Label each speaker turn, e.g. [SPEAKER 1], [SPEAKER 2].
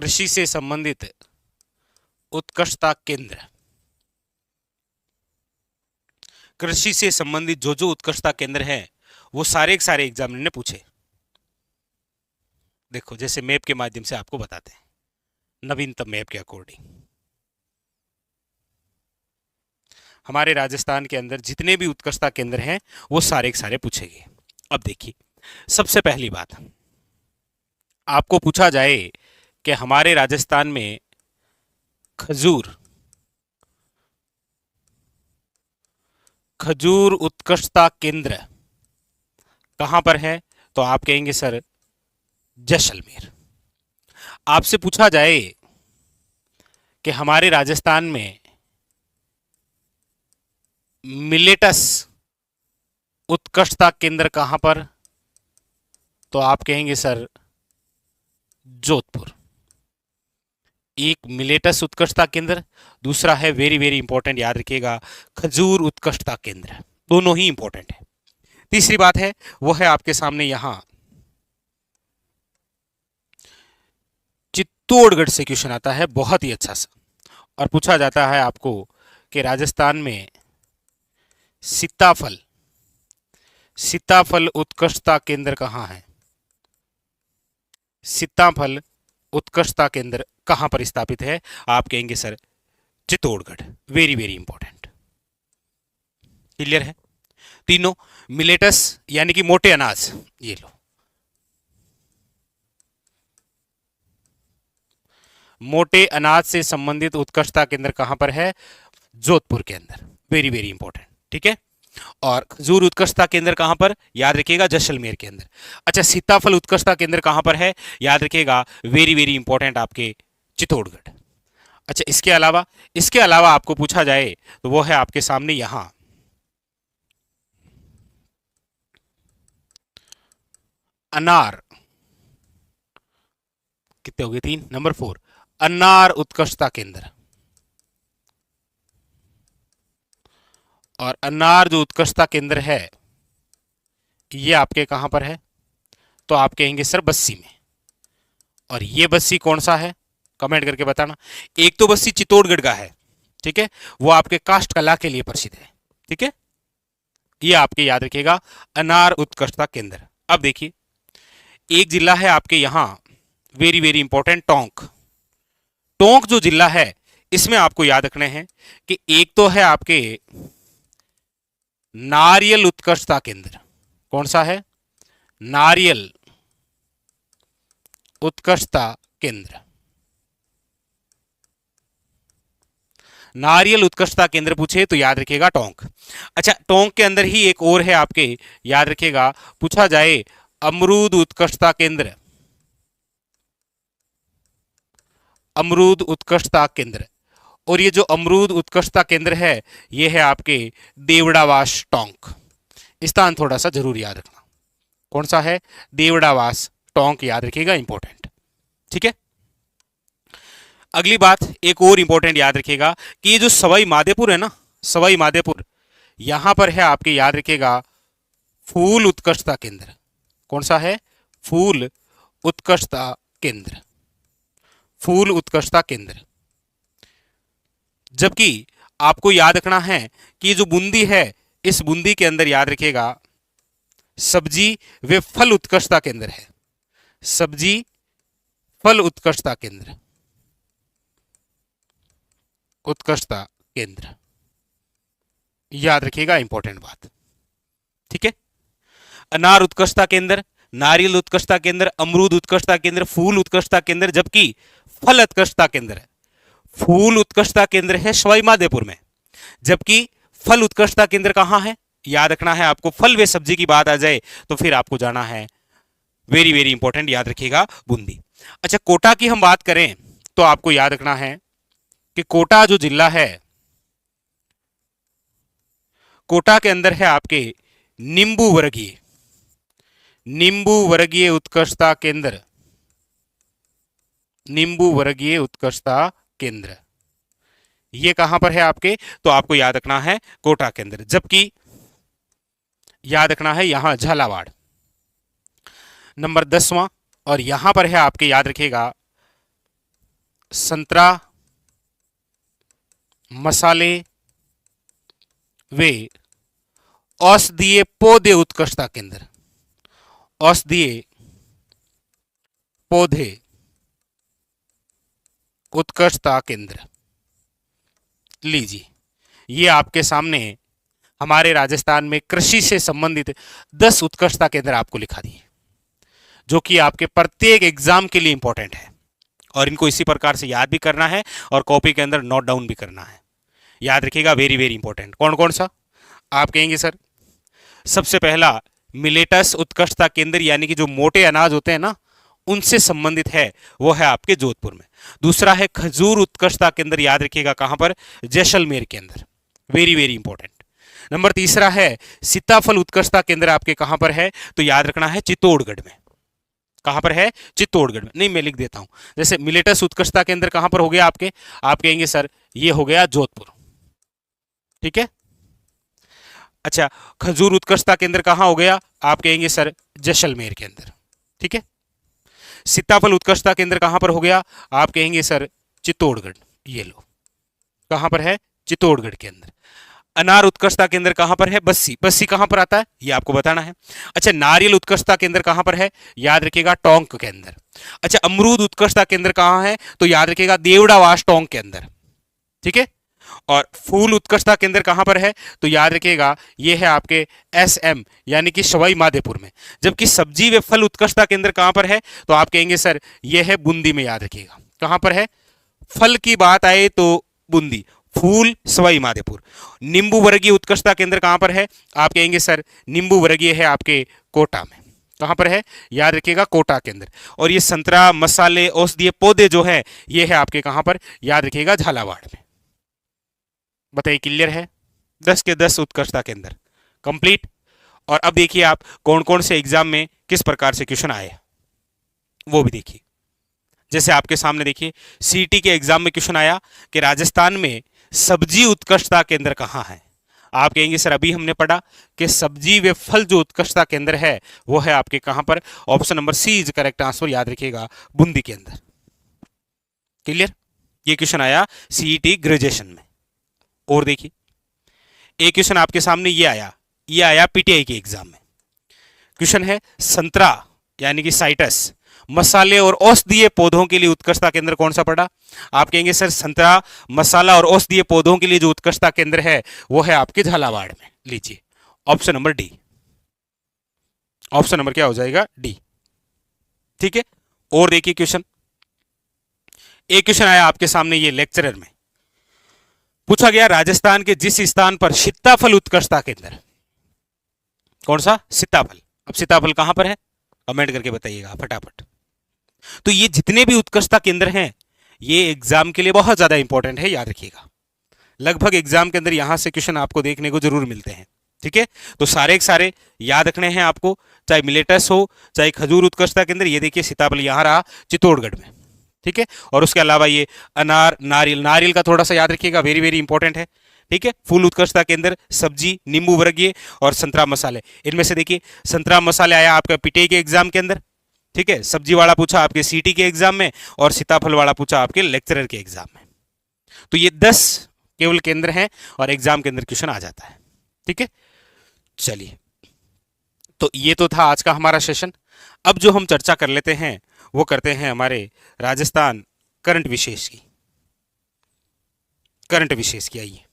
[SPEAKER 1] कृषि से संबंधित उत्कृष्टता केंद्र, कृषि से संबंधित जो जो उत्कृष्टता केंद्र हैं वो सारे के सारे एग्जामिनर ने पूछे। देखो जैसे मैप के माध्यम से आपको बताते हैं, नवीनतम मैप के अकॉर्डिंग हमारे राजस्थान के अंदर जितने भी उत्कृष्टता केंद्र हैं वो सारे के सारे पूछेंगे। अब देखिए, सबसे पहली बात आपको पूछा जाए कि हमारे राजस्थान में खजूर उत्कृष्टता केंद्र कहां पर है, तो आप कहेंगे सर जैसलमेर। आपसे पूछा जाए कि हमारे राजस्थान में मिलेटस उत्कृष्टता केंद्र कहां पर, तो आप कहेंगे सर जोधपुर। एक मिलेटस उत्कृष्टता केंद्र, दूसरा है वेरी वेरी इंपॉर्टेंट, याद रखिएगा खजूर उत्कृष्टता केंद्र, दोनों ही इंपॉर्टेंट है। तीसरी बात है वो है आपके सामने यहां चित्तौड़गढ़ से क्वेश्चन आता है बहुत ही अच्छा सा, और पूछा जाता है आपको कि राजस्थान में सीताफल उत्कृष्टता केंद्र कहां है, सीताफल उत्कृष्टता केंद्र कहां पर स्थापित है, आप कहेंगे sir Chittorgarh. Very very important, clear है। तीनों मिलेटस यानी कि मोटे अनाज, ये लो मोटे अनाज से संबंधित उत्कृष्टता केंद्र कहां पर है, जोधपुर के अंदर। वेरी वेरी इंपॉर्टेंट, ठीक है। और खजूर उत्कृष्टता केंद्र कहां पर, याद रखिएगा जैसलमेर के अंदर। अच्छा, सीताफल उत्कृष्टता केंद्र कहां पर है, याद रखिएगा वेरी वेरी इंपॉर्टेंट आपके चित्तौड़गढ़। अच्छा, इसके अलावा आपको पूछा जाए तो वो है आपके सामने यहां अनार, कितने हो गए, 3, नंबर 4 अनार उत्कृष्टता केंद्र। और अनार जो उत्कृष्टता केंद्र है ये आपके कहां पर है, तो आप कहेंगे सर बस्सी में। और ये बस्सी कौन सा है, कमेंट करके बताना। एक तो बस्सी चित्तौड़गढ़ का है, ठीक है, वो आपके काष्ठ कला के लिए प्रसिद्ध है, ठीक है, ये आपके याद रखिएगा अनार उत्कृष्टता केंद्र। अब देखिए, एक जिला है आपके यहां वेरी वेरी इंपॉर्टेंट टोंक जो जिला है इसमें आपको याद रखने हैं कि एक तो है आपके नारियल उत्कृष्टता केंद्र, कौन सा है, नारियल उत्कृष्टता केंद्र। नारियल उत्कृष्टता केंद्र पूछे तो याद रखिएगा टोंक। अच्छा, टोंक के अंदर ही एक और है आपके, याद रखिएगा, पूछा जाए अमरूद उत्कृष्टता केंद्र, अमरूद उत्कृष्टता केंद्र। और ये जो अमरूद उत्कृष्टता केंद्र है ये है आपके देवड़ावास टोंक। स्थान थोड़ा सा जरूर याद रखना, कौन सा है, देवड़ावास टोंक, याद रखिएगा इंपॉर्टेंट, ठीक है। अगली बात एक और इंपॉर्टेंट याद रखिएगा कि ये जो सवाई माधोपुर है ना, सवाई माधोपुर, यहां पर है आपके, याद रखिएगा फूल उत्कृष्टता केंद्र, कौन सा है, फूल उत्कृष्टता केंद्र, फूल उत्कृष्टता केंद्र। जबकि आपको याद रखना है कि ये जो बूंदी है इस बूंदी के अंदर याद रखिएगा सब्जी व फल उत्कृष्टता केंद्र है, सब्जी फल उत्कृष्टता केंद्र, उत्कृष्टता केंद्र, याद रखिएगा इंपॉर्टेंट बात, ठीक है। अनार उत्कृष्टता केंद्र, नारियल उत्कृष्टता केंद्र, अमरूद उत्कृष्टता केंद्र, फूल उत्कृष्टता केंद्र, जबकि फल उत्कृष्टता केंद्र है, फूल उत्कृष्टता केंद्र है सवाई माधोपुर में, जबकि फल उत्कृष्टता केंद्र कहां है, याद रखना है आपको। फल व सब्जी की बात आ जाए तो फिर आपको जाना है वेरी वेरी इंपॉर्टेंट, याद रखिएगा बूंदी। अच्छा, कोटा की हम बात करें तो आपको याद रखना है कि कोटा जो जिला है, कोटा के अंदर है आपके नींबू वर्गीय उत्कृष्टता केंद्र, नींबू वर्गीय उत्कृष्टता केंद्र, ये कहां पर है आपके, तो आपको याद रखना है कोटा के अंदर। जबकि याद रखना है यहां झालावाड़ नंबर 10वां, और यहां पर है आपके, याद रखिएगा संतरा, मसाले वे औषधीय पौधे उत्कृष्टता केंद्र। औषधीय पौधे उत्कृष्टता केंद्र। लीजिए, ये आपके सामने हमारे राजस्थान में कृषि से संबंधित 10 उत्कृष्टता केंद्र आपको लिखा दिए, जो कि आपके प्रत्येक एग्जाम के लिए इंपॉर्टेंट है और इनको इसी प्रकार से याद भी करना है और कॉपी के अंदर नोट डाउन भी करना है। याद रखिएगा, वेरी वेरी इंपॉर्टेंट। कौन कौन सा आप कहेंगे सर? सबसे पहला मिलेटस उत्कृष्टता केंद्र, यानी कि जो मोटे अनाज होते हैं ना, उनसे संबंधित है, वो है आपके जोधपुर में। दूसरा है खजूर उत्कृष्टता केंद्र, याद रखिएगा कहां पर? जैसलमेर के अंदर, वेरी वेरी इंपॉर्टेंट। नंबर तीसरा है सीताफल उत्कृष्टता केंद्र, आपके कहां पर है? तो याद रखना है चित्तौड़गढ़ में। कहां पर है? चित्तौड़गढ़ में। नहीं, मैं लिख देता हूं। जैसे मिलेटस उत्कृष्टता केंद्र कहां पर हो गया आपके? आप कहेंगे सर ये हो गया जोधपुर, ठीक है। अच्छा, खजूर उत्कृष्टता केंद्र कहां हो गया? आप कहेंगे सर जैसलमेर के अंदर, ठीक है। सीताफल उत्कृष्टता केंद्र कहां पर हो गया? आप कहेंगे सर चित्तौड़गढ़। ये लो, कहां पर है? चित्तौड़गढ़ के अंदर। अनार उत्कृष्टता केंद्र कहां पर है? बस्सी। बस्सी कहां पर आता है ये आपको बताना है। अच्छा, नारियल उत्कृष्टता केंद्र कहां पर है? याद रखिएगा टोंक के अंदर। अच्छा, अमरूद उत्कृष्टता केंद्र कहां है? तो याद रखिएगा देवड़ावास टोंक के अंदर, ठीक है। और फूल उत्कृष्टता केंद्र कहां पर है? तो याद रखिएगा ये है आपके SM, यानी कि सवाई माधोपुर में। जबकि सब्जी व फल उत्कृष्टता केंद्र कहां पर है? तो आप कहेंगे सर ये है बूंदी में। याद रखिएगा कहां पर है? फल की बात आए तो बूंदी, फूल सवाई माधोपुर। नींबू वर्गीय उत्कृष्टता केंद्र कहां पर है? आप कहेंगे सर नींबू वर्गीय है आपके कोटा में। कहां पर है? याद रखिएगा कोटा के अंदर। और ये संतरा, मसाले, औषधीय पौधे जो है ये है आपके कहां पर? याद रखिएगा झालावाड़ में। बताइए, क्लियर है? 10 के 10 उत्कृष्टता केंद्र कंप्लीट। और अब देखिए आप कौन कौन से एग्जाम में किस प्रकार से क्वेश्चन आए वो भी देखिए। जैसे आपके सामने देखिए CET के एग्जाम में क्वेश्चन आया कि राजस्थान में सब्जी उत्कृष्टता केंद्र कहां है? आप कहेंगे सर अभी हमने पढ़ा कि सब्जी व फल जो उत्कृष्टता केंद्र है वो है आपके कहां पर? Option number C is correct answer. याद रखिएगा बूंदी के अंदर। क्लियर? ये क्वेश्चन आया CET ग्रेजुएशन में। और देखिए एक क्वेश्चन आपके सामने ये आया PTI के एग्जाम में। क्वेश्चन है संतरा यानी कि साइटस, मसाले और औषधीय पौधों के लिए उत्कृष्टता केंद्र कौन सा पड़ा? आप कहेंगे सर संतरा, मसाला और औषधीय पौधों के लिए जो उत्कृष्टता केंद्र है वो है आपके झालावाड़ में। लीजिए option number D। Option number क्या हो जाएगा? D, ठीक है। और देखिए क्वेश्चन, एक क्वेश्चन आया आपके सामने ये लेक्चरर में, पूछा गया राजस्थान के जिस स्थान पर सीताफल उत्कृष्टता केंद्र, कौन सा? सीताफल। अब सीताफल कहां पर है? कमेंट करके बताइएगा फटाफट। तो ये जितने भी उत्कृष्टता केंद्र हैं ये एग्जाम के लिए बहुत ज्यादा इंपॉर्टेंट है, याद रखिएगा। लगभग एग्जाम के अंदर यहां से क्वेश्चन आपको देखने को जरूर मिलते हैं, ठीक है। तो सारे के सारे याद रखने हैं आपको, चाहे मिलेटस हो चाहे खजूर उत्कृष्टता केंद्र। ये देखिए सीताफल यहां रहा चित्तौड़गढ़ में, ठीक है। और उसके अलावा ये अनार, नारियल, नारियल का थोड़ा सा याद रखिएगा, वेरी वेरी इंपॉर्टेंट है, ठीक है। फूल उत्कृष्टता केंद्र, सब्जी, नींबू वर्गीय और संतरा मसाले। इनमें से देखिए संतरा मसाले आया आपका PTI के एग्जाम के अंदर, ठीक है। सब्जी वाला पूछा आपके CET के एग्जाम में और सीताफल वाला पूछा आपके लेक्चरर के एग्जाम में। तो ये 10 केवल केंद्र हैं और एग्जाम के अंदर क्वेश्चन आ जाता है, ठीक है। चलिए, तो ये तो था आज का हमारा सेशन। अब जो हम चर्चा कर लेते हैं वो करते हैं हमारे राजस्थान करंट विशेष की। आइए